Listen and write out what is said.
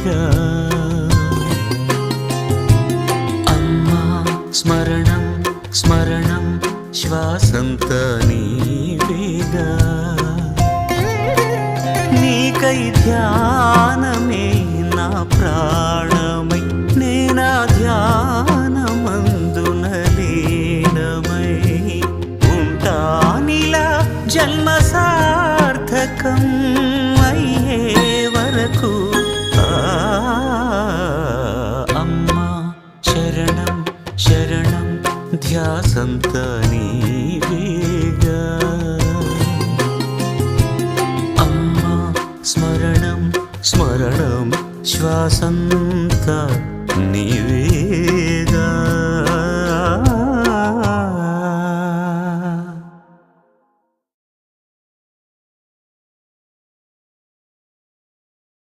నీవేగా అమ్మా స్మరణం స్మరణం శ్వాసంత నీవేగా నీకై ధ్యానమే నా ప్రాణమై నేనా ధ్యానమందున లీనమై ఉంటానిలా జన్మ సార్థకం అయ్యే వరకు అమ్మా శరణం శరణం ధ్యాసంత నీవేగా అమ్మా స్మరణం స్మరణం శ్వాసంత నీవేగా